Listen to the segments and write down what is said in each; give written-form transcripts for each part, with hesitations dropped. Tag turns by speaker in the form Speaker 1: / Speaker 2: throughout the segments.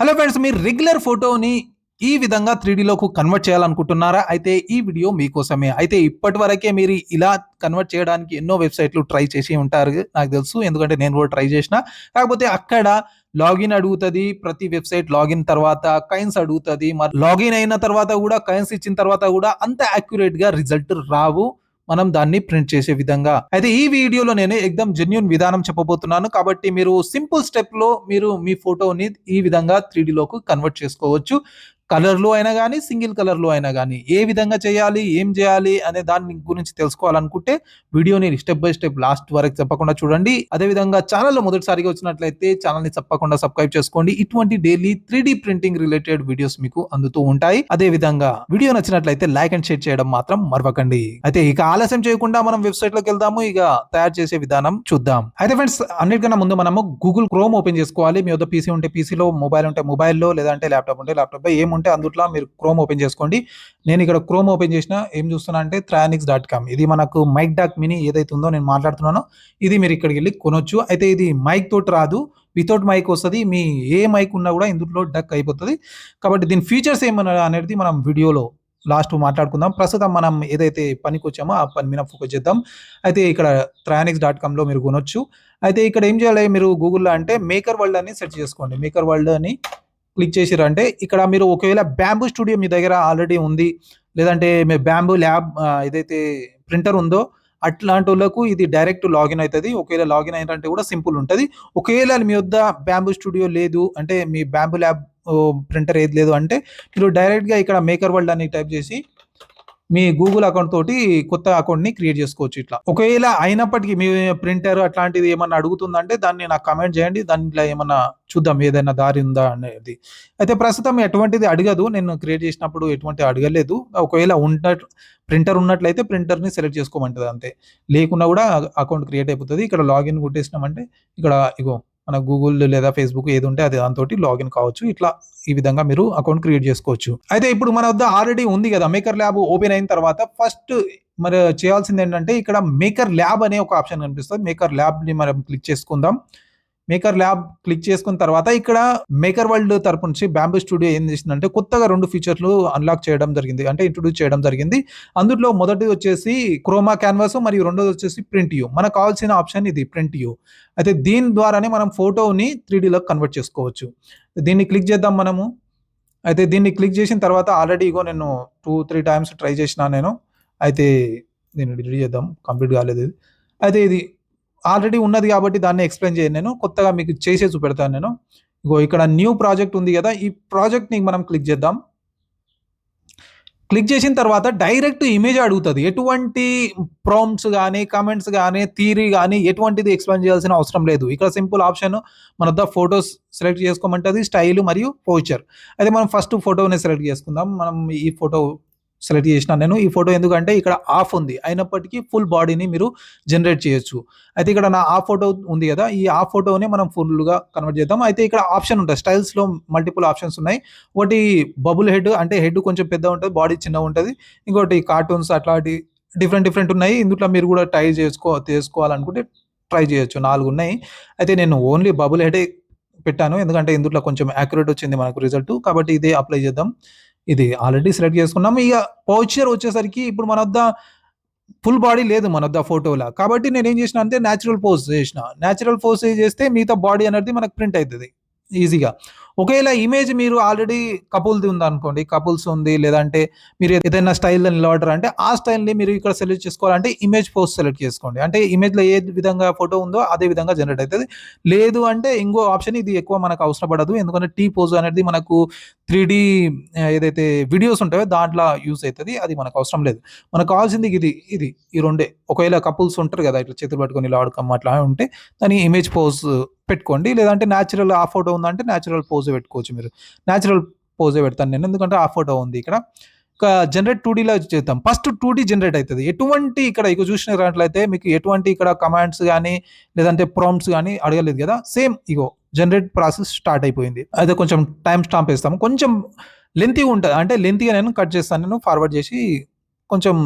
Speaker 1: Hello friends, మీరు regular ఫోటోని ఈ విధంగా 3డీలోకి కన్వర్ట్ చేయాలనుకుంటున్నారా? అయితే ఈ వీడియో మీకోసమే. అయితే ఇప్పటివరకే మీరు ఇలా కన్వర్ట్ చేయడానికి ఎన్నో వెబ్‌సైట్‌లు ట్రై చేసి ఉంటారు. నాకు తెలుసు. ఎందుకంటే నేను కూడా ట్రై చేసిన. కాకపోతే అక్కడ లాగిన్ అడుగుతది. ప్రతి వెబ్‌సైట్ లాగిన్ తర్వాత కాయిన్స్ అడుగుతది. మరి లాగిన్ అయిన తర్వాత కూడా కాయిన్స్ ఇచ్చిన తర్వాత కూడా అంత యాక్యురేట్‌గా రిజల్ట్ రావు. మనం దాన్ని ప్రింట్ చేసే విధంగా. అయితే ఈ వీడియోలో నేను ఎక్దమ్ జెన్యూన్ విధానం చెప్పబోతున్నాను. కాబట్టి మీరు సింపుల్ స్టెప్‌లో మీరు మీ ఫోటోని ఈ విధంగా 3డీలోకి కన్వర్ట్ చేసుకోవచ్చు. కలర్‌లో అయినా గాని, సింగిల్ కలర్‌లో అయినా గాని. ఏ విధంగా చేయాలి? ఏం చేయాలి? అనే దాని గురించి తెలుసుకోవాలనుకుంటే వీడియోని స్టెప్ బై స్టెప్ లాస్ట్ వరకు తప్పకుండా చూడండి. అదే విధంగా ఛానెల్‌లో మొదటిసారిగా వచ్చినట్లయితే ఛానెల్‌ని తప్పకుండా సబ్స్క్రైబ్ చేసుకోండి. ఇటువంటి డైలీ 3డీ ప్రింటింగ్ రిలేటెడ్ వీడియోస్ మీకు అందుతూ ఉంటాయి. అదే విధంగా వీడియో నచ్చినట్లయితే లైక్ అండ్ షేర్ చేయడం మాత్రం మరవకండి. అయితే ఇక ఆలస్యం చేయకుండా మనం వెబ్‌సైట్‌లోకి వెళ్దాము. ఇక తయారు చేసే విధానం చూద్దాం. అయితే ఫ్రెండ్స్, అన్నిటికన్నా ముందు మనము గూగుల్ క్రోమ్ ఓపెన్ చేసుకోవాలి. మీ వద్ద పీసీ ఉంటే పీసీలో, మొబైల్ ఉంటే మొబైల్‌లో, లేదంటే ల్యాప్‌టాప్ ఉంటే ల్యాప్‌టాప్‌లో ఏముంటే అందుట్లో మీరు క్రోమ్ ఓపెన్ చేసుకోండి. నేను ఇక్కడ క్రోమ్ ఓపెన్ చేసిన ఏం చూస్తున్నా అంటే Trianix.com. ఇది మనకు మైక్ డాక్ మినీ ఏదైతే ఉందో నేను మాట్లాడుతున్నానో ఇది మీరు ఇక్కడికి వెళ్ళి కొనొచ్చు. అయితే ఇది మైక్ తోటి రాదు, వితౌట్ మైక్ వస్తది. మీ ఏ మైక్ ఉన్నా కూడా ఇందులో డక్ అయిపోతది. కాబట్టి దీని ఫీచర్స్ ఏమన్నా అనేది మనం వీడియోలో లాస్ట్ మాట్లాడుకుందాం. ప్రస్తుతం మనం ఏదైతే పనికొచ్చామో ఆ పని మీద ఫోకస్ చేద్దాం. అయితే ఇక్కడ Trianix.comలో మీరు కొనొచ్చు. అయితే ఇక్కడ ఏం చేయాలి, మీరు గూగుల్‌లో అంటే మేకర్ వరల్డ్ అని సెర్చ్ చేసుకోండి. మేకర్ వరల్డ్ అని క్లిక్ చేసిరంటే ఇక్కడ మీరు ఒకవేళ బ్యాంబూ స్టూడియో మీ దగ్గర ఆల్రెడీ ఉంది, లేదంటే మీ బ్యాంబూ ల్యాబ్ ఏదైతే ప్రింటర్ ఉందో అట్లాంటోళ్ళకు ఇది డైరెక్ట్ లాగిన్ అయితది. ఒకవేళ లాగిన్ అయ్యారంటే కూడా సింపుల్ ఉంటది. ఒకవేళ మీ వద్ద బ్యాంబూ స్టూడియో లేదు అంటే, మీ బ్యాంబూ ల్యాబ్ ప్రింటర్ ఏది లేదు అంటే మీరు డైరెక్ట్‌గా ఇక్కడ మేకర్ వరల్డ్ అని టైప్ చేసి మీ గూగుల్ అకౌంట్ తోటి కొత్త అకౌంట్‌ని క్రియేట్ చేసుకోవచ్చు ఇట్లా. ఒకవేళ అయినప్పటికీ మీ ప్రింటర్ అట్లాంటిది ఏమన్నా అడుగుతుందంటే దాన్ని నాకు కామెంట్ చేయండి. దాంట్లో ఏమన్నా చూద్దాం ఏదైనా దారి ఉందా అనేది. అయితే ప్రస్తుతం ఎటువంటిది అడగదు. నేను క్రియేట్ చేసినప్పుడు ఎటువంటి అడగలేదు. ఒకవేళ ప్రింటర్ ఉన్నట్లయితే ప్రింటర్‌ని సెలెక్ట్ చేసుకోమంటది అంతే. లేకున్నా కూడా అకౌంట్ క్రియేట్ అయిపోతది. ఇక్కడ లాగిన్ కొట్టేసినామంటే ఇక్కడ ఇగో మన గూగుల్ లేదా ఫేస్‌బుక్ ఏది ఉంటే అది దాంతోటి లాగిన్ కావచ్చు. ఇట్లా ఈ విధంగా మీరు అకౌంట్ క్రియేట్ చేసుకోవచ్చు. అయితే ఇప్పుడు మన వద్ద ఆల్రెడీ ఉంది కదా మేకర్ ల్యాబ్ ఓపెన్ అయిన తర్వాత ఫస్ట్ మరి చేయాల్సిందేంటంటే ఇక్కడ మేకర్ ల్యాబ్ అనే ఒక ఆప్షన్ కనిపిస్తది. మేకర్ ల్యాబ్‌ని మనం క్లిక్ చేసుకుందాం. మేకర్ ల్యాబ్ క్లిక్ చేసుకున్న తర్వాత ఇక్కడ మేకర్ వరల్డ్ తరపు నుంచి బ్యాంబూ స్టూడియో ఏం చేసిందంటే కొత్తగా 2 ఫీచర్‌లు అన్‌లాక్ చేయడం జరిగింది. అంటే ఇంట్రొడ్యూస్ చేయడం జరిగింది. అందులో మొదటిది వచ్చేసి క్రోమా క్యాన్వాస్ మరియు రెండోది వచ్చేసి ప్రింట్ వ్యూ. మనకు కావాల్సిన ఆప్షన్ ఇది ప్రింట్ వ్యూ. అయితే దీని ద్వారానే మనం ఫోటోని 3డీలోకి కన్వర్ట్ చేసుకోవచ్చు. దీన్ని క్లిక్ చేద్దాం మనము. అయితే దీన్ని క్లిక్ చేసిన తర్వాత ఆల్రెడీ ఇగో నేను 2, 3 టైమ్స్ ట్రై చేసినా నేను. అయితే దీన్ని డిలీట్ చేద్దాం. కంప్లీట్ కాలేదు ఇది. అయితే ఇది ఆల్రెడీ ఉన్నది కాబట్టి దాన్ని ఎక్స్‌ప్లెయిన్ చేయను నేను. కొత్తగా మీకు చేసే చూపెడతాను నేను. ఇగో ఇక్కడ న్యూ ప్రాజెక్ట్ ఉంది గదా! ఈ ప్రాజెక్ట్‌ని మనం క్లిక్ చేద్దాం. క్లిక్ చేసిన తర్వాత డైరెక్ట్ ఇమేజ్ అడుగుతది. ఎటువంటి ప్రాంప్ట్స్ గాని, కామెంట్స్ గాని, థియరీ గాని ఎటువంటిది ఎక్స్‌ప్లెయిన్ చేయాల్సిన అవసరం లేదు. ఇక్కడ సింపుల్ ఆప్షన్ మన వద్ద ఫోటోస్ సెలెక్ట్ చేసుకోమంటది. స్టైల్ మరియు పోస్చర్. అయితే మనం ఫస్ట్ ఫోటోని సెలెక్ట్ చేసుకుందాం. మనం ఈ ఫోటో సెలెక్ట్ చేసినా నేను. ఈ ఫోటో ఎందుకంటే ఇక్కడ ఆఫ్ ఉంది. అయినప్పటికీ ఫుల్ బాడీని మీరు జనరేట్ చేయొచ్చు. అయితే ఇక్కడ నా ఆ ఫోటో ఉంది గదా! ఈ ఆ ఫోటోని మనం ఫుల్‌గా కన్వర్ట్ చేద్దాం. అయితే ఇక్కడ ఆప్షన్ ఉంటది. స్టైల్స్‌లో మల్టిపుల్ ఆప్షన్స్ ఉన్నాయి. ఒకటి బబుల్ హెడ్ అంటే హెడ్ కొంచెం పెద్దగా ఉంటది. బాడీ చిన్నగా ఉంటది. ఇంకోటి కార్టూన్స్ అట్లాంటి డిఫరెంట్ ఉన్నాయి. ఇందుట్లో మీరు కూడా ట్రై చేసుకోవాలనుకుంటే ట్రై చేయొచ్చు. 4 ఉన్నాయి. అయితే నేను ఓన్లీ బబుల్ హెడే పెట్టాను. ఎందుకంటే ఇందుట్లో కొంచెం యాక్యురేట్ వచ్చింది మనకు రిజల్ట్. కాబట్టి ఇదే అప్లై చేద్దాం. ఇది ఆల్రెడీ సెలెక్ట్ చేసుకున్నాము. ఇగ పౌచర్ వచ్చేసరికి ఇప్పుడు మన వద్ద ఫుల్ బాడీ లేదు మన వద్ద ఫోటోలా. కాబట్టి నేనేం చేసినా అంటే నేచురల్ పోజ్ చేసిన. నేచురల్ పోజ్ చేస్తే మిగతా బాడీ అనేది మనకు ప్రింట్ అయితది ఈజీగా. ఒకవేళ ఇమేజ్ మీరు ఆల్రెడీ కపుల్‌ది ఉందనుకోండి. కపుల్స్ ఉంది, లేదంటే మీరు ఏదైనా స్టైల్‌లో నిలబడ్డారంటే ఆ స్టైల్‌ని మీరు ఇక్కడ సెలెక్ట్ చేసుకోవాలంటే ఇమేజ్ పోజ్ సెలెక్ట్ చేసుకోండి. అంటే ఇమేజ్‌లో ఏ విధంగా ఫోటో ఉందో అదే విధంగా జనరేట్ అయితది. లేదు అంటే ఇంకో ఆప్షన్ ఇది ఎక్కువ మనకు అవసరం పడదు. ఎందుకంటే టీ పోజ్ అనేది మనకు 3డీ ఏదైతే వీడియోస్ ఉంటాయో దాంట్లో యూజ్ అయితది. అది మనకు అవసరం లేదు. మనకు కావాల్సింది ఇది ఈ రెండే. ఒకవేళ కపుల్స్ ఉంటారు కదా! ఇట్లా చేతులు పట్టుకొని ఇలా ఆడుకోం అట్లా ఉంటే దాన్ని ఇమేజ్ పోజ్ పెట్టుకోండి. లేదంటే నేచురల్ ఆ ఫోటో ఉందంటే నేచురల్ పోజే పెట్టుకోవచ్చు మీరు. నేచురల్ పోజే పెడతాను నేను. ఎందుకంటే ఆ ఫోటో ఉంది ఇక్కడ. ఇక జనరేట్ 2డీలో చేద్దాం. ఫస్ట్ 2డీ జనరేట్ అయితది. ఎటువంటి ఇక్కడ ఇక చూసినట్లయితే మీకు ఎటువంటి ఇక్కడ కమాండ్స్ గాని, లేదంటే ప్రాంప్ట్స్ గాని అడగలేదు కదా! సేమ్ ఇగో జనరేట్ ప్రాసెస్ స్టార్ట్ అయిపోయింది. అయితే కొంచెం టైమ్ స్టాంప్ ఏస్తాము. కొంచెం లెంతీగా ఉంటది. అంటే లెంతీగా నేను కట్ చేస్తాను నేను ఫార్వర్డ్ చేసి కొంచెం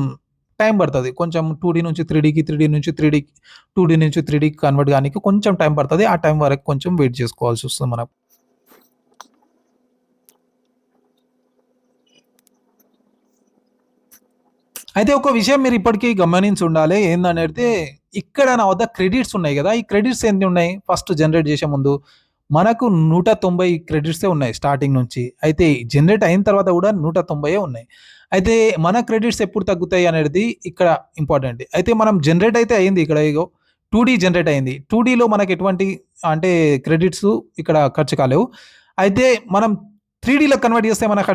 Speaker 1: టైం పడతది. కొంచెం 2డీ నుంచి 3డీకి, 3డీ నుంచి 3డీకి, 2డీ నుంచి 3డీకి కన్వర్ట్ గానికి కొంచెం టైం పడతది. ఆ టైం వరకు కొంచెం వెయిట్ చేసుకోవాల్సొస్తది మనం. అయితే ఒక విషయం మీరు ఇప్పటికీ గమనించి ఉండాలి. ఏందనంటే ఇక్కడ నా వద్ద క్రెడిట్స్ ఉన్నాయి గదా! ఈ క్రెడిట్స్ ఎన్ని ఉన్నాయి? ఫస్ట్ జనరేట్ చేసే ముందు మనకు 190 క్రెడిట్సే ఉన్నాయి స్టార్టింగ్ నుంచి. అయితే జనరేట్ అయిన తర్వాత గూడా 190 ఉన్నాయి. అయితే మన క్రెడిట్స్ ఎప్పుడు తగ్గుతాయి అనేది ఇక్కడ ఇంపార్టెంట్. అయితే మనం జనరేట్ అయితే అయింది ఇక్కడ ఇగో 2డీ జనరేట్ అయింది. 2డీలో మనకు ఎటువంటి అంటే క్రెడిట్స్ ఇక్కడ ఖర్చు కాలేవు. అయితే మనం 3డీలోకి కన్వర్ట్ చేస్తే మనకు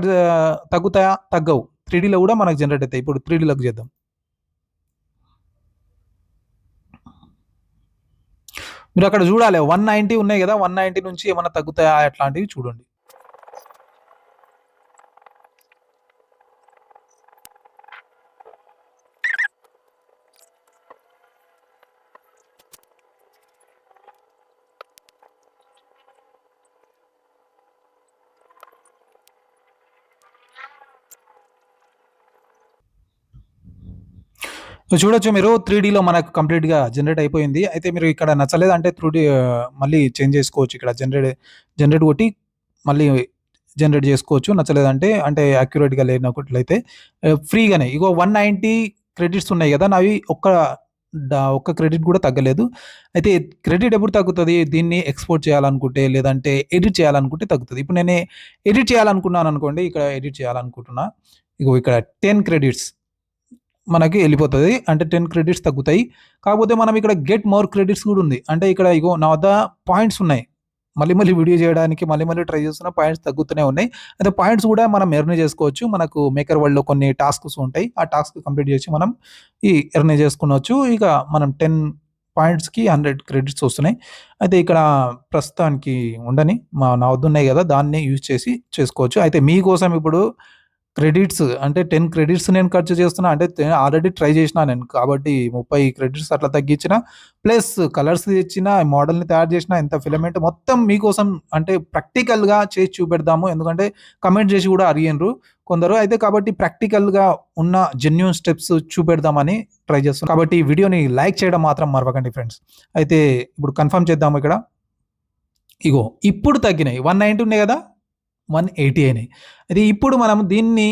Speaker 1: తగ్గుతాయా? తగ్గవు. 3డీలో గూడా మనకు జనరేట్ అయితాయి. ఇప్పుడు 3డీలోకి చేద్దాం. మీరక్కడ జూడాలి 190 ఉన్నాయి గదా! 190 నుంచి ఏమన్నా తగ్గుతాయా? అట్లాంటివి చూడండి. చూడొచ్చు మీరు 3డీలో మనకు కంప్లీట్‌గా జనరేట్ అయిపోయింది. అయితే మీరు ఇక్కడ నచ్చలేదంటే 3డీ మళ్ళీ చేంజ్ చేసుకోవచ్చు. ఇక్కడ జనరేట్ కొట్టి మళ్ళీ జనరేట్ చేసుకోవచ్చు. నచ్చలేదంటే అంటే యాక్యురేట్‌గా లేనట్లయితే ఫ్రీగానే ఇగో 190 క్రెడిట్స్ ఉన్నాయి గదా! నావి ఒక్క క్రెడిట్ గూడా తగ్గలేదు. అయితే క్రెడిట్ ఎప్పుడు తగ్గుతది? దీన్ని ఎక్స్‌పోర్ట్ చేయాలనుకుంటే లేదంటే ఎడిట్ చేయాలనుకుంటే తగ్గుతది. ఇప్పుడు నేను ఎడిట్ చేయాలనుకున్నాననుకోండి. ఇక్కడ ఎడిట్ చేయాలనుకుంటున్నా. ఇగో ఇక్కడ 10 క్రెడిట్స్ మనకి ఎళ్ళిపోతది. అంటే 10 క్రెడిట్స్ తగ్గుతాయి. కాకపోతే మనం ఇక్కడ గెట్ మోర్ క్రెడిట్స్ గూడా ఉంది. అంటే ఇక్కడ ఇగో నా వద్ద పాయింట్స్ ఉన్నాయి. మళ్ళీ వీడియో చేయడానికి మళ్ళీ ట్రై చేస్తున్న పాయింట్స్ తగ్గుతూనే ఉన్నాయి. అయితే పాయింట్స్ గూడా మనం ఎర్న్ చేసుకోవచ్చు. మనకు మేకర్ వరల్డ్‌లో కొన్ని టాస్క్స్ ఉంటాయి. ఆ టాస్క్ కంప్లీట్ చేసి మనం ఈ ఎర్న్ చేసుకొనొచ్చు. ఇక మనం 10 పాయింట్స్‌కి 100 క్రెడిట్స్ వస్తున్నాయి. అయితే ఇక్కడ ప్రస్తుతానికి ఉండని నా వద్ద ఉన్నాయి గదా! దాన్నే యూజ్ చేసి చేసుకోవచ్చు. అయితే మీకోసం ఇప్పుడు క్రెడిట్స్ అంటే 10 క్రెడిట్స్ నేను ఖర్చు చేస్తున్నా. అంటే ఆల్రెడీ ట్రై చేసినా నేను. కాబట్టి 30 క్రెడిట్స్ అట్లా తగ్గించిన. ప్లస్ కలర్స్ తెచ్చిన, మోడల్‌ని తయారు చేసిన, ఇంత ఫిలమెంట్ మొత్తం మీకోసం అంటే ప్రాక్టికల్‌గా చేసి చూపెడదాము. ఎందుకంటే కామెంట్ చేసి కూడా అడిగిండ్రు కొందరు. అయితే కాబట్టి ప్రాక్టికల్‌గా ఉన్న జెన్యూన్ స్టెప్స్ చూపెడదామని ట్రై చేస్తున్నా. కాబట్టి ఈ వీడియోని లైక్ చేయడం మాత్రం మరవకండి ఫ్రెండ్స్. అయితే ఇప్పుడు కన్ఫర్మ్ చేద్దాము ఇక్కడ. ఇగో ఇప్పుడు తగ్గినాయి. 190 ఉన్నాయి గదా! 180 అయినాయి. అయితే ఇప్పుడు మనం దీన్ని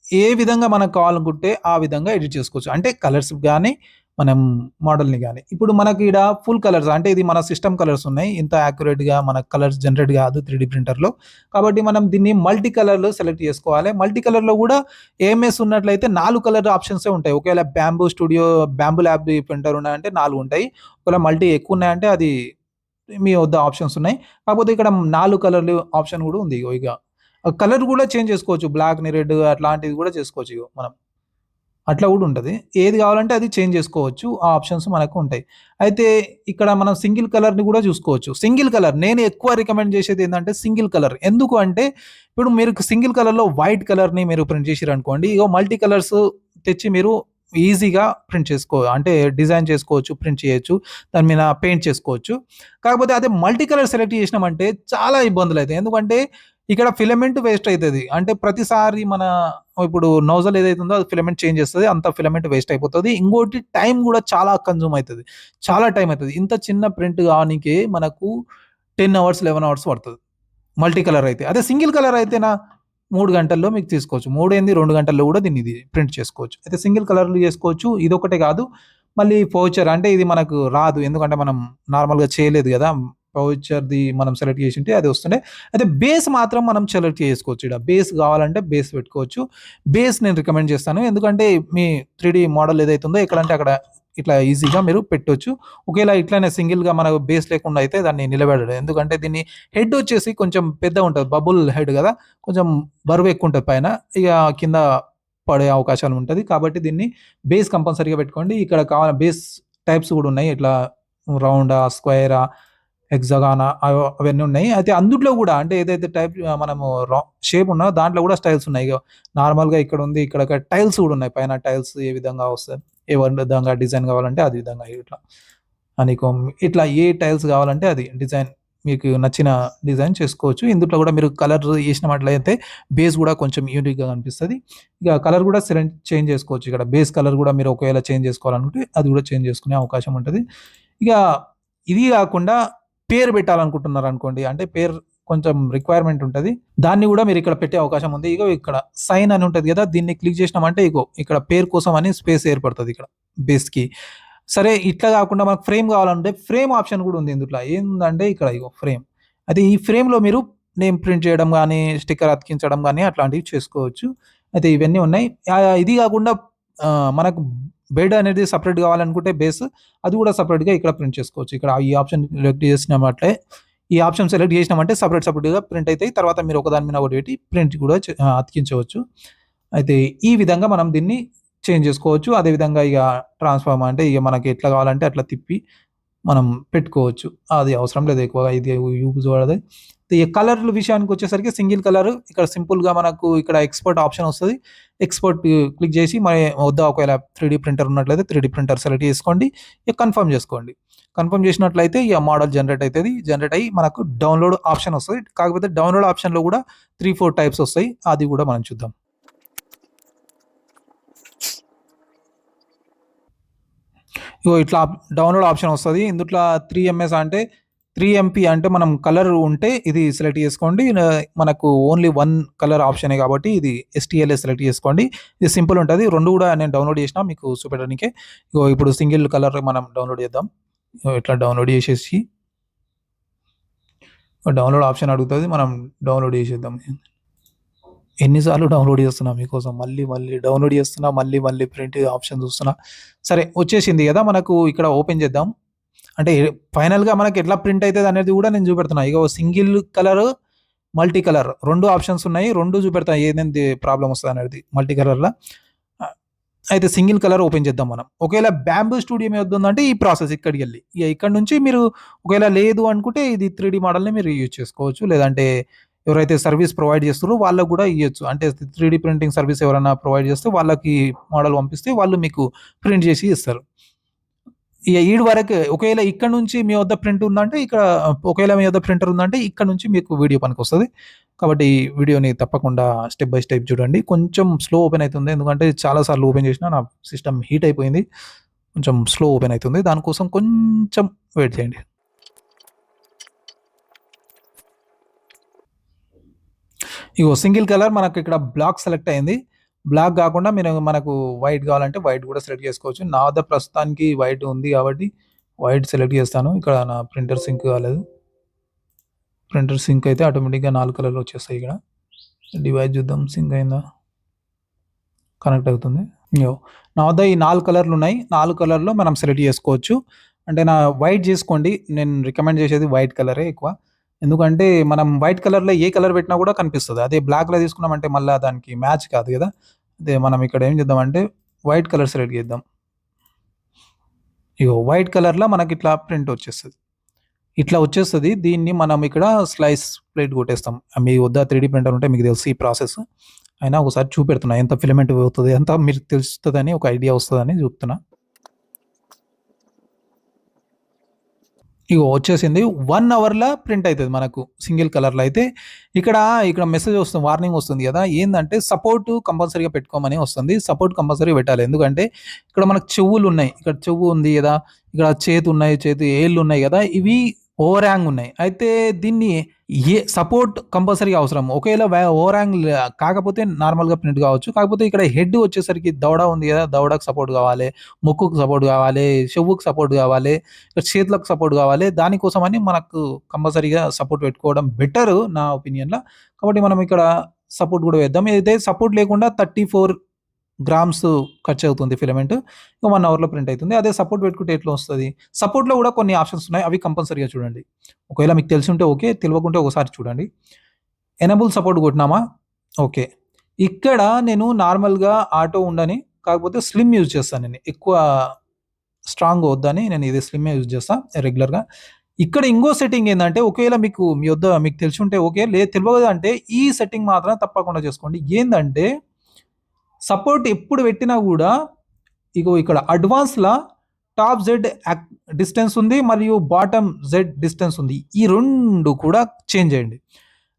Speaker 1: ఏ విధంగా మనకు కావాలనుకుంటే ఆ విధంగా ఎడిట్ చేసుకోవచ్చు. అంటే కలర్స్ గాని, మనం మోడల్‌ని గాని. ఇప్పుడు మనకి ఈడ ఫుల్ కలర్స్ అంటే ఇది మన సిస్టమ్ కలర్స్ ఉన్నాయి. ఇంత యాక్యురేట్‌గా మనకు కలర్స్ జనరేట్ కాదు 3డీ ప్రింటర్‌లో. కాబట్టి మనం దీన్ని మల్టీ కలర్‌లో సెలెక్ట్ చేసుకోవాలి. మల్టీ కలర్‌లో కూడా ఏఎంఎస్ ఉన్నట్లయితే 4 కలర్ ఆప్షన్సే ఉంటాయి. ఒకవేళ బ్యాంబూ ల్యాబ్ ప్రింటర్ ఉన్నాయంటే 4 ఉంటాయి. ఒకవేళ మల్టీ ఎక్కువ ఉన్నాయంటే అది మీ వద్ద ఆప్షన్స్ ఉన్నాయి. కాకపోతే ఇక్కడ 4 కలర్‌లు ఆప్షన్ గూడా ఉంది. ఇగో ఇగ కలర్ గూడా చేంజ్ చేసుకోవచ్చు. బ్లాక్‌ని రెడ్ అట్లాంటివి గూడా చేసుకోవచ్చు ఇగో మనం. అట్లా గూడా ఉంటది. ఏది గావాలంటే అది చేంజ్ జేసుకోవచ్చు. ఆ ఆప్షన్స్ మనకు ఉంటాయి. అయితే ఇక్కడ మనం సింగిల్ కలర్‌ని గూడా జూసుకోవచ్చు. సింగిల్ కలర్ నేను ఎక్కువ రికమెండ్ జేసేదేందంటే సింగిల్ కలర్. ఎందుకు అంటే ఇప్పుడు మీరు సింగిల్ కలర్‌లో వైట్ కలర్‌ని మీరు ప్రింట్ జేసిర్రనుకోండి. ఇగో మల్టీ కలర్స్ తెచ్చి మీరు ఈజీగా ప్రింట్ అంటే డిజైన్ చేసుకోవచ్చు, ప్రింట్ చేయొచ్చు. దాని మీద పెయింట్ చేసుకోవచ్చు. కాకపోతే అదే మల్టీ కలర్ సెలెక్ట్ జేసినామంటే చాలా ఇబ్బందులైతాయి. ఎందుకంటే ఇక్కడ ఫిలమెంట్ వేస్ట్ అయితది. అంటే ప్రతిసారి ఇప్పుడు నోజల్ ఏదైతే ఉందో అది ఫిలమెంట్ చేంజ్ చేస్తది. అంత ఫిలమెంట్ వేస్ట్ అయిపోతది. ఇంకోటి టైం గూడా చాలా కన్జ్యూమ్ అయితది. చాలా టైం అయితది. ఇంత చిన్న ప్రింట్ గానీకే మనకు 10 అవర్స్, 11 అవర్స్ పడతది. మల్టీ కలర్ అయితే. అదే సింగిల్ కలర్ అయితేనా 3 గంటల్లో మీకు తీసుకోవచ్చు. 2 గంటల్లో గూడా దీన్ని ప్రింట్ చేసుకోవచ్చు. అయితే సింగిల్ కలర్‌లో చేసుకోవచ్చు. ఇదొక్కటే గాదు. మళ్ళీ పౌచర్ అంటే ఇది మనకు రాదు. ఎందుకంటే మనం నార్మల్‌గా చేయలేదు గదా! పౌచర్‌ది మనం సెలెక్ట్ చేసుంటే అది వస్తుండే. అయితే బేస్ మాత్రం మనం సెలెక్ట్ చేసుకోవచ్చు ఈడ. బేస్ గావాలంటే బేస్ పెట్టుకోవచ్చు. బేస్ నేను రికమెండ్ చేస్తాను. ఎందుకంటే మీ 3డీ మోడల్ ఏదైతే ఉందో ఎక్కడంటే అక్కడ ఇట్లా ఈజీగా మీరు పెట్టొచ్చు. ఒకేలా ఇట్లనే సింగిల్‌గా మనకు బేస్ లేకుండా అయితే దాన్ని నిలబెట్టడు. ఎందుకంటే దీన్ని హెడ్ వచ్చేసి కొంచెం పెద్దగుంటది. బబుల్ హెడ్ గదా! కొంచెం బరువు ఎక్కువుంటది పైన. ఇగ కింద పడే అవకాశాలు ఉంటది. కాబట్టి దీన్ని బేస్ కంపల్సరీగా పెట్టుకోండి. ఇక్కడ బేస్ టైప్స్ గూడా ఉన్నాయి. ఇట్లా రౌండా, స్క్వేరా, హెక్సాగానా అవన్నీ ఉన్నాయి. అయితే అందుట్లో గూడా అంటే ఏదైతే టైప్ మనము షేప్ ఉన్నదో దాంట్లో గూడా స్టైల్స్ ఉన్నాయి. ఇగో నార్మల్‌గా ఇక్కడుంది. ఇక్కడ టైల్స్ గూడా ఉన్నాయి. పైన టైల్స్ ఏ విధంగా వస్తాయి, ఏ విధంగా డిజైన్ కావాలంటే అది విధంగా ఇట్లా హనీకోంబ్ ఇట్లా ఏ టైల్స్ కావాలంటే అది డిజైన్ మీకు నచ్చిన డిజైన్ చేసుకోవచ్చు. ఇందుట్లో గూడా మీరు కలర్ ఏసినట్లయితే బేస్ గూడా కొంచెం యూనిక్‌గా కనిపిస్తది. ఇక కలర్ గూడా చేంజ్ చేసుకోవచ్చు. ఇక్కడ బేస్ కలర్ గూడా మీరు ఒకవేళ చేంజ్ చేసుకోవాలనుకుంటే అది గూడా చేంజ్ చేసుకునే అవకాశం ఉంటది. ఇక ఇది గాకుండా పేరు పెట్టాలనుకుంటున్నారనుకోండి. అంటే పేరు కొంచెం రిక్వైర్మెంట్ ఉంటది. దాన్ని గూడా మీరిక్కడ పెట్టే అవకాశం ఉంది. ఇగో ఇక్కడ సైన్ అని ఉంటది గదా! దీన్ని క్లిక్ చేసినామంటే ఇగో ఇక్కడ పేరు కోసం అని స్పేస్ ఏర్పడతది ఇక్కడ బేస్‌కి. సరే ఇట్లా గాకుండా మనకు ఫ్రేమ్ గావాలంటే ఫ్రేమ్ ఆప్షన్ గూడా ఉంది ఇందుట్లో. ఏందంటే ఇక్కడ ఇగో ఫ్రేమ్. అయితే ఈ ఫ్రేమ్‌లో మీరు నేమ్ ప్రింట్ చేయడం గానీ, స్టిక్కర్ అతికించడం గానీ అట్లాంటివి చేసుకోవచ్చు. అయితే ఇవన్నీ ఉన్నాయి. ఇది గాకుండా మనకు బెడ్ అనేది సెపరేట్ గావాలనుకుంటే బేస్ అది గూడా సెపరేట్‌గా ఇక్కడ ప్రింట్ చేసుకోవచ్చు. ఇక్కడ ఈ ఆప్షన్ సెలెక్ట్ చేసినామంటే ఈ ఆప్షన్ సెలెక్ట్ చేసినామంటే సెపరేట్‌గా ప్రింట్ అయితాయి. తర్వాత మీరు ఒకదాని మీద ఒకటి పెట్టి ప్రింట్ కూడా అతికించవచ్చు. అయితే ఈ విధంగా మనం దీన్ని చేంజ్ చేసుకోవచ్చు. అదేవిధంగా ఇగ ట్రాన్స్‌ఫార్మ్ అంటే ఇగ మనకి ఎట్లా కావాలంటే అట్లా తిప్పి మనం పెట్టుకోవచ్చు. అది అవసరం లేదు ఎక్కువగా ఇది యూజ్ పడదు. ఈ కలర్‌ల విషయానికొచ్చేసరికి సింగిల్ కలర్ ఇక్కడ సింపుల్‌గా మనకు ఇక్కడ ఎక్స్‌పోర్ట్ ఆప్షన్ వస్తది. ఎక్స్‌పోర్ట్ క్లిక్ చేసి మన వద్ద ఒకవేళ 3డీ ప్రింటర్ ఉన్నట్లయితే 3డీ ప్రింటర్ సెలెక్ట్ చేసుకోండి. ఇక కన్ఫర్మ్ చేసుకోండి. కన్ఫర్మ్ చేసినట్లయితే ఇగ మోడల్ జనరేట్ అయితది. జనరేట్ అయ్యి మనకు డౌన్‌లోడ్ ఆప్షన్ వస్తది. కాకపోతే డౌన్‌లోడ్ ఆప్షన్‌లో కూడా 3, 4 టైప్స్ వస్తాయి. అది కూడా మనం చూద్దాం. ఇగో ఇట్లా డౌన్‌లోడ్ ఆప్షన్ వస్తది. ఇందుట్లో 3 ఎంఎస్ అంటే 3 ఎంపీ అంటే మనం కలర్ ఉంటే ఇది సెలెక్ట్ చేసుకోండి. మనకు ఓన్లీ 1 కలర్ ఆప్షనే కాబట్టి ఇది ఎస్టీఎల్ఏ సెలెక్ట్ చేసుకోండి. ఇది సింపుల్ ఉంటది. 2 కూడా నేను డౌన్‌లోడ్ చేసినా మీకు చూపెట్టడానికే. ఇగో ఇప్పుడు సింగిల్ కలర్ మనం డౌన్‌లోడ్ చేద్దాం. ఇట్లా డౌన్‌లోడ్ చేసేసి డౌన్‌లోడ్ ఆప్షన్ అడుగుతది. మనం డౌన్‌లోడ్ చేసేద్దాం. ఎన్ని సార్లు డౌన్‌లోడ్ చేస్తున్నా మీకోసం. మళ్ళీ డౌన్‌లోడ్ చేస్తున్నా. మళ్ళీ ప్రింట్ ఆప్షన్ చూస్తున్నా. సరే వచ్చేసింది గదా! మనకు ఇక్కడ ఓపెన్ చేద్దాం. అంటే ఫైనల్‌గా మనకి ఎట్లా ప్రింట్ అయితదనేది గూడా నేను చూపెడుతున్నా. ఇగో single colour, multi colour 2 options ఉన్నాయి. 2 చూపెడతా ఏదేంది ప్రాబ్లమ్ వస్తదనేది మల్టీ కలర్‌ల. అయితే సింగిల్ కలర్ ఓపెన్ చేద్దాం మనం. ఒకవేళ బ్యాంబూ స్టూడియో మీ వద్దుందంటే ఈ ప్రాసెస్ ఇక్కడికెళ్ళి. ఇగ ఇక్కడ నుంచి మీరు ఒకవేళ లేదు అనుకుంటే ఇది 3డీ మోడల్‌ని మీరు యూజ్ చేసుకోవచ్చు. లేదంటే ఎవరైతే సర్వీస్ ప్రొవైడ్ చేస్తుర్రో వాళ్ళకి గూడా ఇయ్యొచ్చు. అంటే 3డీ ప్రింటింగ్ సర్వీస్ ఎవరైనా ప్రొవైడ్ చేస్తే వాళ్ళకి మోడల్ పంపిస్తే వాళ్ళు మీకు ప్రింట్ చేసి ఇస్తారు. ఇగ ఈడి వరకే ఒకవేళ ఇక్కడ నుంచి మీ వద్ద ప్రింట్ ఉందంటే ఇక్కడ ఒకవేళ మీ వద్ద ప్రింటర్ ఉందంటే ఇక్కడ నుంచి మీకు వీడియో పనికొస్తది. కాబట్టి ఈ వీడియోని తప్పకుండా స్టెప్ బై స్టెప్ చూడండి. కొంచెం స్లో ఓపెన్ అయితుంది. ఎందుకంటే చాలా సార్లు ఓపెన్ చేసినా నా సిస్టమ్ హీట్ అయిపోయింది. కొంచెం స్లో ఓపెన్ అయితుంది. దానికోసం కొంచెం వెయిట్ చేయండి. ఇగో సింగిల్ కలర్ మనకిక్కడ బ్లాక్ సెలెక్ట్ అయింది. బ్లాక్ గాకుండా మనకు వైట్ గావాలంటే వైట్ గూడా సెలెక్ట్ చేసుకోవచ్చు. నా వద్ద ప్రస్తుతానికి వైట్ ఉంది గాబట్టి వైట్ సెలెక్ట్ చేస్తాను. ఇక్కడ నా ప్రింటర్ సింక్ కాలేదు. ప్రింటర్ సింక్ అయితే ఆటోమేటిక్‌గా 4 కలర్‌లు వచ్చేస్తాయి ఇక్కడ. డివైస్ చూద్దాం సింక్ అయిందా? కనెక్ట్ అవుతుంది. ఇగో నా వద్ద ఈ 4 కలర్‌లున్నాయి. 4 కలర్‌లో మనం సెలెక్ట్ చేసుకోవచ్చు. అంటే వైట్ జేసుకోండి. నేను రికమెండ్ చేసేది వైట్ కలరే ఎక్కువ. ఎందుకంటే మనం వైట్ కలర్‌లో ఏ కలర్ పెట్టినా గూడా కనిపిస్తది. అదే బ్లాక్‌లో తీసుకున్నామంటే మళ్ళా దానికి మ్యాచ్ కాదు గదా! అదే మనం ఇక్కడ ఏం చేద్దామంటే వైట్ కలర్ సెలెక్ట్ చేద్దాం. ఇగో వైట్ కలర్‌లో మనకిట్లా ప్రింట్ వచ్చేస్తది. ఇట్లా వచ్చేస్తది. దీన్ని మనం ఇక్కడ స్లైస్ ప్లేట్ కొట్టేస్తాం. మీ వద్ద 3డీ ప్రింటర్ ఉంటే మీకు తెలుసు ఈ ప్రాసెస్. అయినా ఒకసారి చూపెడుతున్నా. ఎంత ఫిలమెంట్ పోతది, ఎంత మీకు తెలుస్తదని ఒక ఐడియా వస్తదని చెప్తున్నా. ఇగో వచ్చేసింది. 1 అవర్‌ల ప్రింట్ అయితది మనకు సింగిల్ కలర్‌లో అయితే. ఇక్కడ మెసేజ్ వస్తుంది. వార్నింగ్ వస్తుంది గదా! ఏందంటే సపోర్ట్ కంపల్సరీగా పెట్టుకోమని వస్తుంది. సపోర్ట్ కంపల్సరీగా పెట్టాలి. ఎందుకంటే ఇక్కడ మనకు చెవులున్నాయి. ఇక్కడ చెవు ఉంది గదా! ఇక్కడ చేతున్నయి. ఏళ్ళున్నాయి గదా! ఇవి ఓవర్ హ్యాంగ్ ఉన్నాయి. అయితే దీన్ని సపోర్ట్ కంపల్సరీగా అవసరం. ఒకవేళ ఓవర్ హ్యాంగ్ కాకపోతే నార్మల్‌గా ప్రింట్ కావచ్చు. కాకపోతే ఇక్కడ హెడ్ వచ్చేసరికి దవడ ఉంది గదా! దవడకు సపోర్ట్ కావాలి. ముక్కుకు సపోర్ట్ కావాలి. చెవుకు సపోర్ట్ కావాలి. చేతులకు సపోర్ట్ కావాలి. దానికోసమని మనకు కంపల్సరీగా సపోర్ట్ పెట్టుకోవడం బెటరు నా ఒపీనియన్‌ల. కాబట్టి మనం ఇక్కడ సపోర్ట్ గూడా వేద్దాం. అయితే సపోర్ట్ లేకుండా 34 గ్రామ్స్ ఖర్చవుతుంది ఫిలమెంట్. 1 అవర్‌లో ప్రింట్ అయితుంది. అదే సపోర్ట్ పెట్టుకుంటే ఎట్లా వస్తది? సపోర్ట్‌లో గూడా కొన్ని ఆప్షన్స్ ఉన్నాయి. అవి కంపల్సరీగా చూడండి. ఒకవేళ మీకు తెలిసుంటే ఓకే. తెలవకుంటే ఒకసారి చూడండి. ఎనేబుల్ సపోర్ట్ కొట్టినామా? ఓకే. ఇక్కడ నేను నార్మల్‌గా ఆటో ఉండని కాకపోతే స్లిమ్ యూజ్ చేస్తాను నేను. ఎక్కువ స్ట్రాంగ్ వద్దని నేను ఇది స్లిమ్మే యూజ్ చేస్తా రెగ్యులర్‌గా. ఇక్కడ ఇంకో సెట్టింగ్ ఏందంటే ఒకవేళ మీకు తెలిసుంటే ఓకే. లేదు తెలవదంటే ఈ సెట్టింగ్ మాత్రం తప్పకుండా చేసుకోండి. ఏందంటే సపోర్ట్ ఎప్పుడు పెట్టినా గూడా ఇగో ఇక్కడ అడ్వాన్స్‌లా టాప్ జెడ్ డిస్టెన్స్ ఉంది. మరియు బాటమ్ జెడ్ డిస్టెన్స్ ఉంది. ఈ 2 కూడా చేంజ్ చేయండి.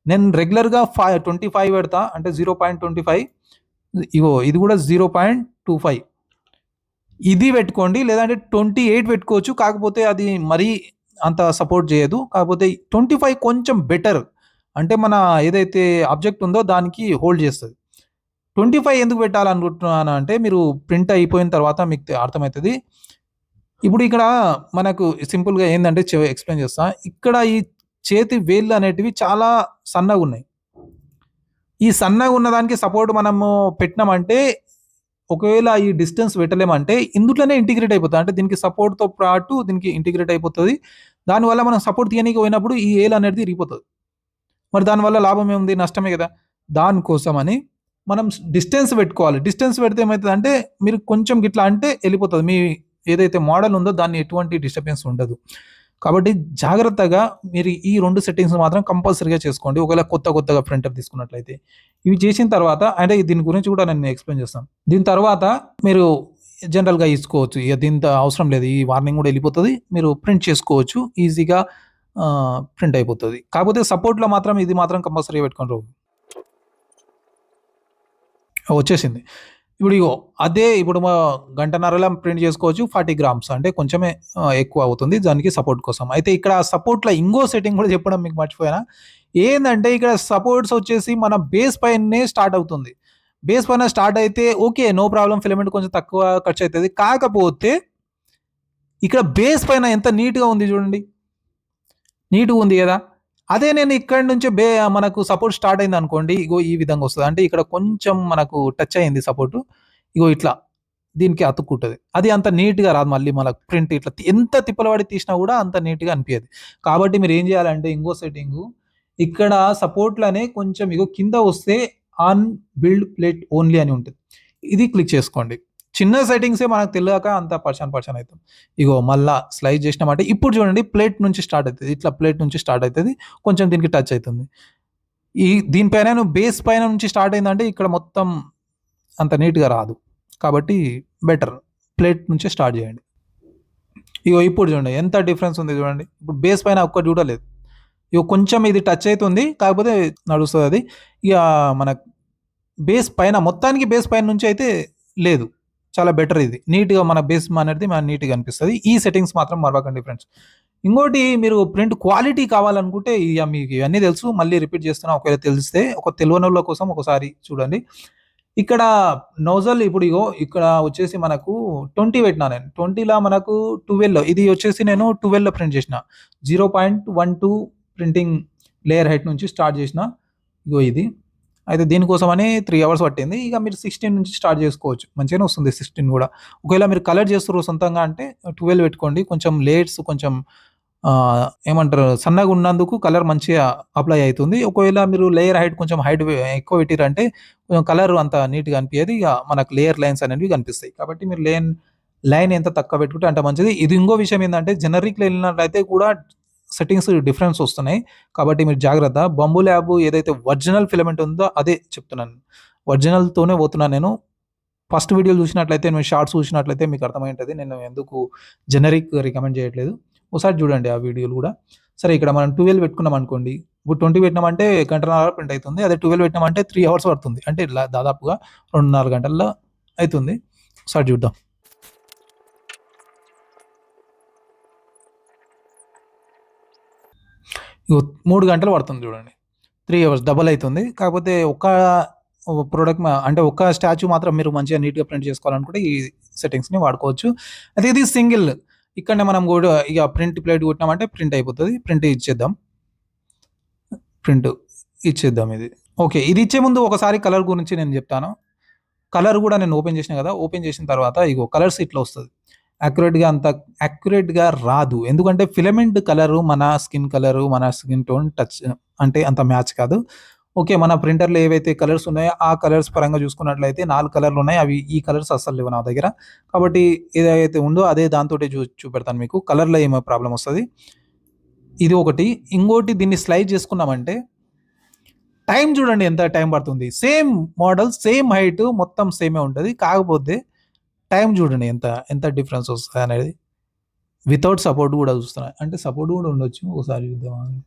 Speaker 1: నేను రెగ్యులర్‌గా 25 పెడతా. అంటే 0.25 ఇగో ఇది కూడా 0.25 ఇది పెట్టుకోండి. లేదంటే 28 పెట్టుకోవచ్చు. కాకపోతే అది మరీ అంత సపోర్ట్ చేయదు. కాకపోతే 25 కొంచెం బెటర్. అంటే మన ఏదైతే ఆబ్జెక్ట్ ఉందో దానికి హోల్డ్ చేస్తది. 25 ఎందుకు పెట్టాలనుకుంటున్నాను అంటే మీరు ప్రింట్ అయిపోయిన తర్వాత మీకు అర్థమైతది. ఇప్పుడు ఇక్కడ మనకు సింపుల్‌గా ఏందంటే ఎక్స్‌ప్లెయిన్ చేస్తా. ఇక్కడ ఈ చేతి వేళ్ళు అనేటివి చాలా సన్నగున్నాయి. ఈ సన్నగున్న దానికి సపోర్ట్ మనము పెట్టినామంటే ఒకవేళ ఈ డిస్టెన్స్ పెట్టలేమంటే ఇందుట్లోనే ఇంటిగ్రేట్ అయిపోతది. అంటే దీనికి సపోర్ట్‌తో పాటు దీనికి ఇంటిగ్రేట్ అయిపోతది. దానివల్ల మనం సపోర్ట్ తీయనీకి పోయినప్పుడు ఈ ఏలు అనేది ఇరిగిపోతది. మరి దానివల్ల లాభం ఏముంది? నష్టమే గదా! దానికోసమని మనం డిస్టెన్స్ పెట్టుకోవాలి. డిస్టెన్స్ పెడితే ఏమైతదంటే మీరు కొంచెం గిట్లా అంటే ఎళ్ళిపోతది. మీ ఏదైతే మోడల్ ఉందో దాన్ని ఎటువంటి డిస్టర్బెన్స్ ఉండదు. కాబట్టి జాగ్రత్తగా మీరు ఈ 2 సెట్టింగ్స్ మాత్రం కంపల్సరీగా చేసుకోండి. ఒకవేళ కొత్తగా ప్రింటర్ తీసుకున్నట్లయితే. ఇవి చేసిన తర్వాత అంటే దీని గురించి కూడా నేను ఎక్స్‌ప్లెయిన్ చేస్తాను. దీని తర్వాత మీరు జనరల్‌గా ఇసుకోవచ్చు. ఇగ దీంతో అవసరం లేదు. ఈ వార్నింగ్ కూడా ఎళ్ళిపోతది. మీరు ప్రింట్ చేసుకోవచ్చు. ఈజీగా ప్రింట్ అయిపోతది. కాకపోతే సపోర్ట్‌లో మాత్రం ఇది మాత్రం కంపల్సరీగా పెట్టుకోండి. వచ్చేసింది. ఇప్పుడు ఇగో అదే ఇప్పుడు గంటన్నరలో ప్రింట్ చేసుకోవచ్చు. 40 గ్రామ్స్ అంటే కొంచెమే ఎక్కువ అవుతుంది. దానికి సపోర్ట్ కోసం. అయితే ఇక్కడ సపోర్ట్‌లో ఇంగో సెట్టింగ్ కూడా చెప్పడం మీకు మర్చిపోయానా. ఏందంటే ఇక్కడ సపోర్ట్స్ వచ్చేసి మన బేస్ పైనే స్టార్ట్ అవుతుంది. బేస్ పైన స్టార్ట్ అయితే ఓకే. నో ప్రాబ్లమ్ ఫిలమెంట్ కొంచెం తక్కువ ఖర్చయితది. కాకపోతే ఇక్కడ బేస్ పైన ఎంత నీట్‌గా ఉంది చూడండి. నీట్‌గా ఉంది గదా! అదే నేను ఇక్కడి నుంచి మనకు సపోర్ట్ స్టార్ట్ అయిందనుకోండి. ఇగో ఈ విధంగా వస్తది. అంటే ఇక్కడ కొంచెం మనకు టచ్ అయింది సపోర్టు. ఇగో ఇట్లా దీనికి అతుక్కుంటది. అది అంత నీట్‌గా రాదు మళ్ళీ మనకు ప్రింట్ ఇట్లా ఎంత తిప్పలు పడి తీసినా గూడా అంత నీట్‌గా అనిపియదు. కాబట్టి మీరేం జేయాలంటే ఇంకో సెట్టింగు ఇక్కడ సపోర్ట్‌లనే కొంచెం ఇగో కింద వస్తే ఆన్ బిల్డ్ ప్లేట్ ఓన్లీ అని ఉంటది. ఇది క్లిక్ చేసుకోండి. చిన్న సెట్టింగ్సే మనకు తెలవక అంత పరేషాన్ అయితాం. ఇగో మళ్ళా స్లైడ్ చేసినామంటే ఇప్పుడు చూడండి ప్లేట్ నుంచి స్టార్ట్ అయితది. ఇట్లా ప్లేట్ నుంచి స్టార్ట్ అయితది. కొంచెం దీనికి టచ్ అయితుంది. దీనిపైన నువ్వు బేస్ పైన నుంచి స్టార్ట్ అయిందంటే ఇక్కడ మొత్తం అంత నీట్‌గా రాదు. కాబట్టి బెటర్ ప్లేట్ నుంచే స్టార్ట్ చేయండి. ఇగో ఇప్పుడు చూడండి ఎంత డిఫరెన్స్ ఉంది చూడండి. ఇప్పుడు బేస్ పైన ఒక్కటి కూడా లేదు. ఇగో కొంచెం ఇది టచ్ అయితుంది. కాకపోతే నడుస్తదది. ఇగ మన బేస్ పైన మొత్తానికి బేస్ పైన నుంచి అయితే లేదు. చాలా బెటర్ ఇది. నీట్‌గా మన బేస్ అనేది నీట్‌గా అనిపిస్తది. ఈ సెట్టింగ్స్ మాత్రం మరవకండి ఫ్రెండ్స్. ఇంకోటి మీరు ప్రింట్ క్వాలిటీ కావాలనుకుంటే ఇగ మీకు ఇవన్నీ తెలుసు. మళ్ళీ రిపీట్ చేస్తున్నా ఒకవేళ తెలిస్తే తెలవనోళ్ళ కోసం ఒకసారి చూడండి. ఇక్కడ నోజల్ ఇప్పుడు ఇగో ఇక్కడ వచ్చేసి మనకు 20 పెట్టినా నేను. 20లా మనకు 12లో ఇది వచ్చేసి నేను 12లో ప్రింట్ చేసిన. 0.12 ప్రింటింగ్ లేయర్ హైట్ నుంచి స్టార్ట్ చేసిన. ఇగో ఇది. అయితే దీనికోసమని 3 అవర్స్ పట్టింది. ఇక మీరు 16 నుంచి స్టార్ట్ చేసుకోవచ్చు. మంచిగానే వస్తుంది 16 గూడా. ఒకవేళ మీరు కలర్ చేస్తుర్రు సొంతంగా అంటే 12 పెట్టుకోండి. కొంచెం లేయర్స్ కొంచెం ఏమంటారు సన్నగున్నందుకు కలర్ మంచిగా అప్లై అయితుంది. ఒకవేళ మీరు లేయర్ హైట్ కొంచెం హైట్ ఎక్కువ పెట్టిర్రంటే కొంచెం కలర్ అంత నీట్‌గా అనిపియది. ఇగ మనకు లేయర్ లైన్స్ అనేవి కనిపిస్తాయి. కాబట్టి మీరు లైన్ ఎంత తక్కువ పెట్టుకుంటే అంత మంచిది. ఇది ఇంకో విషయం ఏందంటే జెనరిక్‌లో ఎళ్ళినట్లయితే కూడా సెట్టింగ్స్ డిఫరెన్స్ వస్తున్నాయి. కాబట్టి మీరు జాగ్రత్త. బంబు ల్యాబ్ ఏదైతే ఒరిజినల్ ఫిలమెంట్ ఉందో అదే చెప్తున్నాను. ఒరిజినల్‌తోనే పోతున్నాను నేను. ఫస్ట్ వీడియోలు చూసినట్లయితే నేను షార్ట్స్ చూసినట్లయితే మీకు అర్థమై ఉంటది. నేను ఎందుకు జెనరిక్ రికమెండ్ చేయట్లేదు. ఒకసారి చూడండి ఆ వీడియోలు గూడా. సరే ఇక్కడ మనం 12 పెట్టుకున్నామనుకోండి. ఇప్పుడు 20 పెట్టినామంటే గంటన్నర ప్రింట్ అయితుంది. అదే 12 పెట్టినామంటే 3 అవర్స్ పడుతుంది. అంటే దాదాపుగా 2:30 గంటల్లో అయితుంది. ఒకసారి చూద్దాం. ఇగో 3 గంటలు పడుతుంది చూడండి. 3 అవర్స్ డబల్ అయితుంది. కాకపోతే ఒక ప్రొడక్ట్ అంటే ఒక స్టాచ్యూ మాత్రం మీరు మంచిగా నీట్‌గా ప్రింట్ చేసుకోవాలనుకుంటే ఈ సెట్టింగ్స్‌ని వాడుకోవచ్చు. అయితే ఇది సింగిల్. ఇక్కడనే మనం గూడా ఇగ ప్రింట్ ప్లేట్ కొట్టినామంటే ప్రింట్ అయిపోతది. ప్రింట్ ఇచ్చేద్దాం ఇది. ఓకే. ఇది ఇచ్చే ముందు ఒకసారి కలర్ గురించి నేను జెప్తాను. కలర్ గూడా నేను ఓపెన్ చేసినా గదా! ఓపెన్ చేసిన తర్వాత ఇగో కలర్స్ ఇట్లా వస్తది. యాక్యురేట్‌గా రాదు. ఎందుకంటే ఫిలమెంట్ కలరు మన స్కిన్ కలరు, మన స్కిన్ టోన్ టచ్ అంటే అంత మ్యాచ్ కాదు. ఓకే. మన ప్రింటర్‌లో ఏవైతే కలర్స్ ఉన్నాయో, ఆ కలర్స్ పరంగా చూసుకున్నట్లయితే 4 కలర్‌లున్నాయి. ఈ కలర్స్ అస్సలు లేవు నా దగ్గర. కాబట్టి ఏదైతే ఉందో అదే దాంతోటే చూపెడతాను మీకు. కలర్‌లో ఏమో ప్రాబ్లమ్ వస్తది. ఇది ఒకటి. ఇంకోటి దీన్ని స్లైడ్ చేసుకున్నామంటే టైం చూడండి ఎంత టైం పడుతుంది. సేమ్ మోడల్, సేమ్ హైట్ మొత్తం సేమే ఉంటది. కాకపోతే టైం చూడండి ఎంత డిఫరెన్స్ వస్తదనేది. వితౌట్ సపోర్ట్ గూడా చూస్తున్నా. అంటే సపోర్ట్ గూడా ఉండొచ్చు. ఒకసారి చూద్దాం ఆగండి.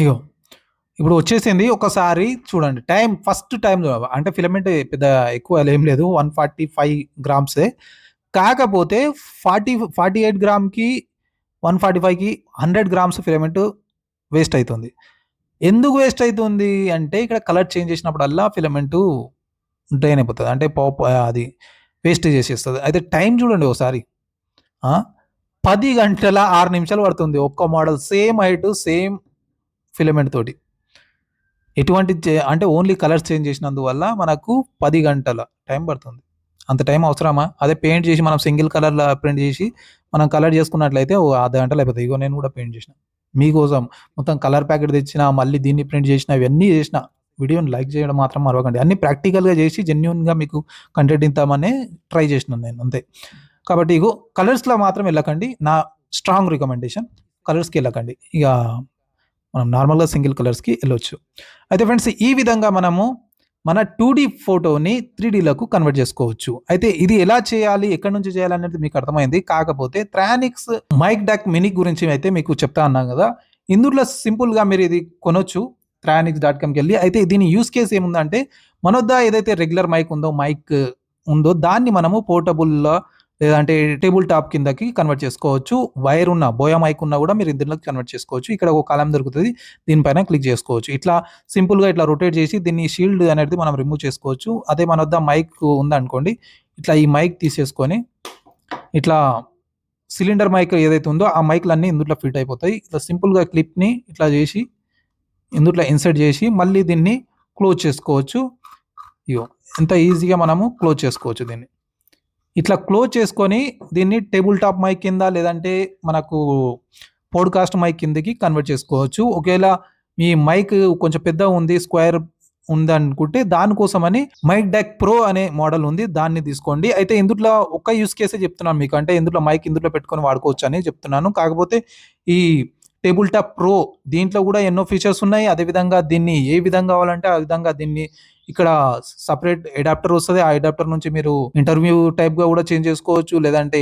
Speaker 1: ఇగో ఇప్పుడు వచ్చేసింది. ఒకసారి చూడండి. ఫస్ట్ టైమ్ అంటే ఫిలమెంట్ పెద్ద ఎక్కువ ఏం లేదు. 145 గ్రామ్సే. కాకపోతే 48 గ్రామ్‌కి 145కి 100 గ్రామ్స్ ఫిలమెంట్ వేస్ట్ అయితుంది. ఎందుకు వేస్ట్ అయితుంది అంటే ఇక్కడ కలర్ చేంజ్ చేసినప్పుడల్లా ఫిలమెంటు డ్రైన్ అయిపోతది. అంటే అది వేస్ట్ చేసేస్తది. అయితే టైం చూడండి ఒకసారి. ఆ! 10 గంటల 6 నిమిషాలు పడుతుంది. ఒక్క model same height, same filament తోటి. ఎటువంటి అంటే ఓన్లీ కలర్స్ చేంజ్ చేసినందువల్ల మనకు 10 గంటల టైం పడుతుంది. అంత టైం అవసరమా? అదే పెయింట్ చేసి మనం సింగిల్ కలర్‌లా ప్రింట్ చేసి మనం కలర్ చేసుకున్నట్లయితే ఓ అర్ధ గంటలో అయిపోతాయి. ఇగో నేను కూడా పెయింట్ చేసిన. మీకోసం మొత్తం కలర్ ప్యాకెట్ తెచ్చిన, మళ్ళీ దీన్ని ప్రింట్ చేసిన, ఇవన్నీ చేసిన. వీడియోని లైక్ చేయడం మాత్రం మరవకండి. అన్నీ ప్రాక్టికల్‌గా చేసి జెన్యూన్‌గా మీకు కంటెంట్ ఇద్దామనే ట్రై చేసినాను నేను అంతే. కాబట్టి ఇగో కలర్స్‌లో మాత్రం ఎళ్ళకండి. నా స్ట్రాంగ్ రికమెండేషన్. కలర్స్‌కి ఎళ్ళకండి. ఇగ మనం నార్మల్‌గా సింగిల్ కలర్స్‌కి ఎళ్ళొచ్చు. అయితే ఫ్రెండ్స్ ఈ విధంగా మనము మన 2డీ ఫోటోని 3డీలోకి కన్వర్ట్ చేసుకోవచ్చు. అయితే ఇది ఎలా చేయాలి? ఎక్కడి నుంచి చేయాలనేది మీకు అర్థమైంది. కాకపోతే ట్రానిక్స్ మైక్ డాక్ మినీ గురించి అయితే మీకు చెప్తా అన్నాను గదా! ఇందులో సింపుల్‌గా మీరు ఇది కొనొచ్చు. ట్రానిక్స్.comకెళ్ళి. అయితే దీని యూజ్ కేస్ ఏముందంటే మన వద్ద ఏదైతే రెగ్యులర్ మైక్ ఉందో దాన్ని మనము పోర్టబుల్‌లో లేదంటే టేబుల్ టాప్ కిందకి కన్వర్ట్ చేసుకోవచ్చు. వైర్ ఉన్న బోయా మైక్ ఉన్నా గూడా మీరు ఇందులోకి కన్వర్ట్ చేసుకోవచ్చు. ఇక్కడ ఒక కాలమ్ దొరుకుతది. దీనిపైన క్లిక్ చేసుకోవచ్చు. ఇట్లా సింపుల్‌గా ఇట్లా రొటేట్ చేసి దీన్ని షీల్డ్ అనేది మనం రిమూవ్ చేసుకోవచ్చు. అదే మన వద్ద మైక్ ఉందనుకోండి, ఇట్లా ఈ మైక్ తీసేసుకొని ఇట్లా సిలిండర్ మైక్ ఏదైతే ఉందో ఆ మైక్‌లన్నీ ఇందులో ఫిట్ అయిపోతాయి. ఇట్లా సింపుల్‌గా క్లిప్‌ని ఇట్లా చేసి ఇందులో ఇన్సర్ట్ చేసి మళ్ళీ దీన్ని క్లోజ్ చేసుకోవచ్చు. ఇగో ఎంత ఈజీగా మనము క్లోజ్ చేసుకోవచ్చు దీన్ని. ఇట్లా క్లోజ్ చేసుకొని దీన్ని టేబుల్ టాప్ మైక్ కింద లేదంటే మనకు పోడ్‌కాస్ట్ మైక్ కిందకి కన్వర్ట్ చేసుకోవచ్చు. ఒకేళ మీ మైక్ కొంచెం పెద్దగా ఉంది, స్క్వేర్ ఉందనుకుంటే దానికోసమని మైక్ డాక్ ప్రో అనే మోడల్ ఉంది. దాన్ని తీసుకోండి. అయితే ఇందుట్లో ఒక్క యూజ్ కేసే చెప్తున్నాను మీకు. అంటే ఇందులో మైక్ ఇందులో పెట్టుకొని వాడుకోవచ్చని చెప్తున్నాను. కాకపోతే ఈ టేబుల్ టాప్ ప్రో దీంట్లో కూడా ఎన్నో ఫీచర్స్ ఉన్నాయి. అదేవిధంగా దీన్ని ఏ విధంగా కావాలంటే ఆ విధంగా దీన్ని ఇక్కడ సెపరేట్ అడాప్టర్ వస్తది. ఆ అడాప్టర్ నుంచి మీరు ఇంటర్వ్యూ టైప్‌గా కూడా చేంజ్ చేసుకోవచ్చు. లేదంటే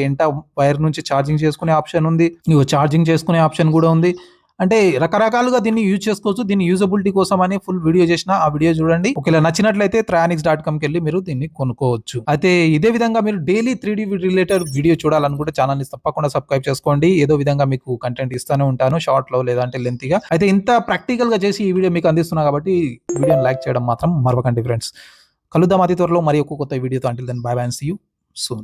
Speaker 1: వైర్ నుంచి ఛార్జింగ్ చేసుకునే ఆప్షన్ ఉంది. ఇగో ఛార్జింగ్ చేసుకునే ఆప్షన్ కూడా ఉంది. అంటే రకరకాలుగా దీన్ని యూజ్ చేసుకోవచ్చు. దీని యూజబిలిటీ కోసం అని ఫుల్ వీడియో చేసిన. ఆ వీడియో చూడండి. ఒకవేళ నచ్చినట్లయితే ట్రానిక్స్.comకెళ్ళి మీరు దీన్ని కొనుక్కోవచ్చు. అయితే ఇదే విధంగా మీరు డైలీ 3డీ రిలేటెడ్ వీడియో చూడాలనుకుంటే ఛానెల్‌ని తప్పకుండా సబ్స్క్రైబ్ చేసుకోండి. ఏదో విధంగా మీకు కంటెంట్ ఇస్తానే ఉంటాను. షార్ట్‌లో లేదంటే లెంతీగా. అయితే ఇంత ప్రాక్టికల్‌గా చేసి ఈ వీడియో మీకు అందిస్తున్నా కాబట్టి వీడియోని లైక్ చేయడం మాత్రం మరవకండి ఫ్రెండ్స్. కలుద్దాం అతి త్వరలో మరి ఒక కొత్త వీడియోతో. Until then bye bye and see you soon.